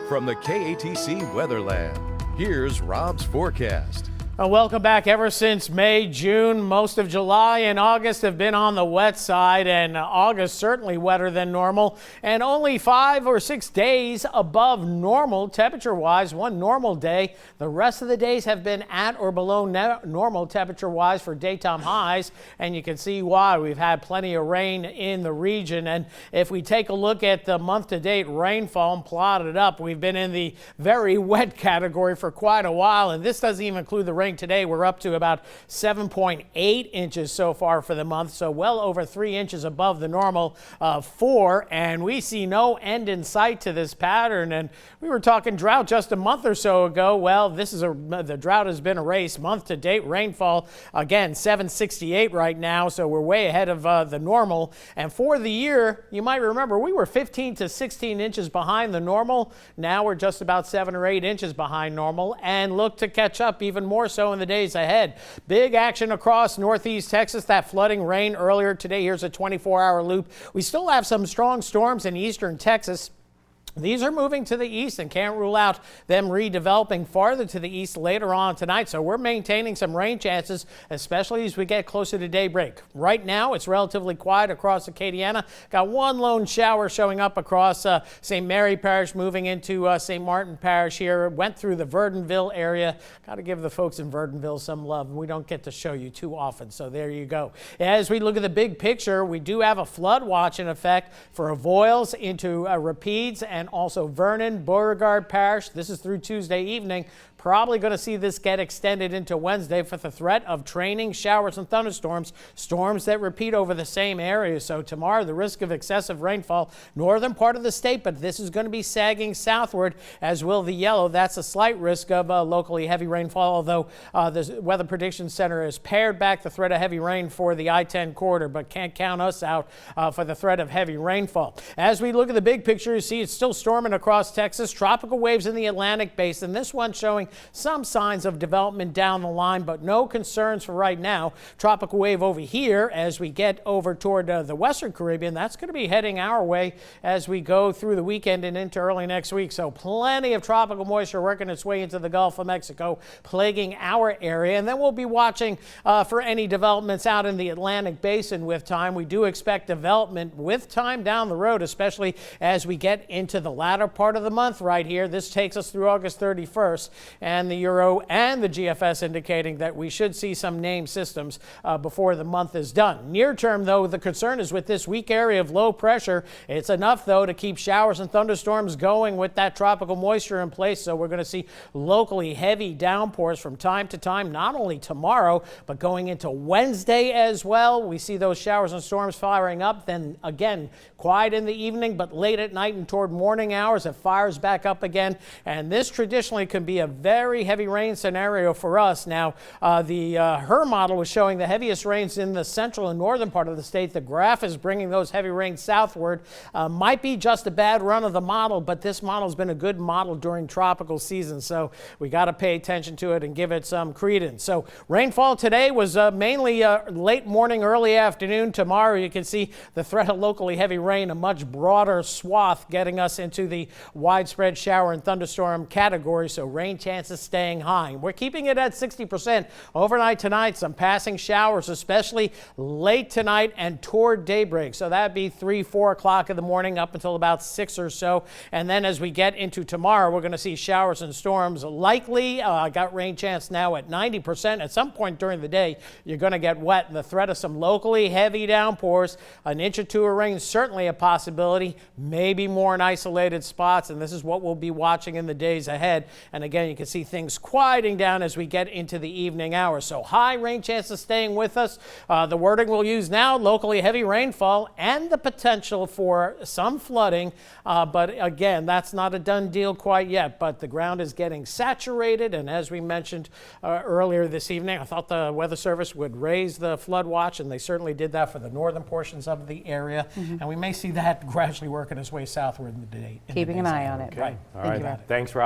From the KATC Weatherland, here's Rob's forecast. Welcome back. Ever since May, June, most of July and August have been on the wet side, and August certainly wetter than normal, and only 5 or 6 days above normal temperature-wise, one normal day. The rest of the days have been at or below normal temperature-wise for daytime highs, and you can see why. We've had plenty of rain in the region, and if we take a look at the month-to-date rainfall and plot it up, we've been in the very wet category for quite a while, and this doesn't even include the rain today. We're up to about 7.8 inches so far for the month, so well over 3 inches above the normal 4, and we see no end in sight to this pattern. And we were talking drought just a month or so ago. Well, the drought has been erased. Month to date rainfall, again, 768 right now, so we're way ahead of the normal. And for the year, you might remember we were 15 to 16 inches behind the normal. Now we're just about 7 or 8 inches behind normal and look to catch up even more so in the days ahead. Big action across northeast Texas. That flooding rain earlier today. Here's a 24-hour loop. We still have some strong storms in eastern Texas. These are moving to the east and can't rule out them redeveloping farther to the east later on tonight. So we're maintaining some rain chances, especially as we get closer to daybreak. Right now, it's relatively quiet across Acadiana. Got one lone shower showing up across St. Mary Parish, moving into St. Martin Parish here. Went through the Verdonville area. Got to give the folks in Verdonville some love. We don't get to show you too often, so there you go. As we look at the big picture, we do have a flood watch in effect for Avoyelles into Rapides and also Vernon, Beauregard Parish. This is through Tuesday evening. Probably going to see this get extended into Wednesday for the threat of training showers and thunderstorms, storms that repeat over the same area. So tomorrow, the risk of excessive rainfall, northern part of the state, but this is going to be sagging southward, as will the yellow. That's a slight risk of locally heavy rainfall, although the Weather Prediction Center has pared back the threat of heavy rain for the I-10 corridor, but can't count us out for the threat of heavy rainfall. As we look at the big picture, you see it's still storming across Texas. Tropical waves in the Atlantic basin. This one showing some signs of development down the line, but no concerns for right now. Tropical wave over here as we get over toward the Western Caribbean. That's going to be heading our way as we go through the weekend and into early next week. So plenty of tropical moisture working its way into the Gulf of Mexico, plaguing our area. And then we'll be watching for any developments out in the Atlantic basin with time. We do expect development with time down the road, especially as we get into the latter part of the month right here. This takes us through August 31st. And the Euro and the GFS indicating that we should see some named systems before the month is done. Near term, though, the concern is with this weak area of low pressure. It's enough, though, to keep showers and thunderstorms going with that tropical moisture in place. So we're going to see locally heavy downpours from time to time, not only tomorrow, but going into Wednesday as well. We see those showers and storms firing up. Then again, quiet in the evening, but late at night and toward morning hours, it fires back up again. And this traditionally can be a very heavy rain scenario for us. Now, HER model was showing the heaviest rains in the central and northern part of the state. The graph is bringing those heavy rains southward. Might be just a bad run of the model, but this model has been a good model during tropical season, so we got to pay attention to it and give it some credence. So rainfall today was mainly late morning, early afternoon. Tomorrow, you can see the threat of locally heavy rain, a much broader swath, getting us into the widespread shower and thunderstorm category. So rain chances staying high. We're keeping it at 60% overnight tonight. Some passing showers, especially late tonight and toward daybreak. So that'd be 3, 4 o'clock in the morning up until about 6 or so. And then as we get into tomorrow, we're going to see showers and storms likely. Got rain chance now at 90%. At some point during the day, you're going to get wet, and the threat of some locally heavy downpours, an inch or two of rain, certainly a possibility, maybe more in isolated spots. And this is what we'll be watching in the days ahead. And again, you can see things quieting down as we get into the evening hours. So high rain chances staying with us. The wording we'll use now, locally heavy rainfall and the potential for some flooding. But again, that's not a done deal quite yet, but the ground is getting saturated. And as we mentioned earlier this evening, I thought the Weather Service would raise the flood watch, and they certainly did that for the northern portions of the area. And we may see that gradually working its way southward in the day. Keeping an eye on it. Right. All right. Thanks, Rob.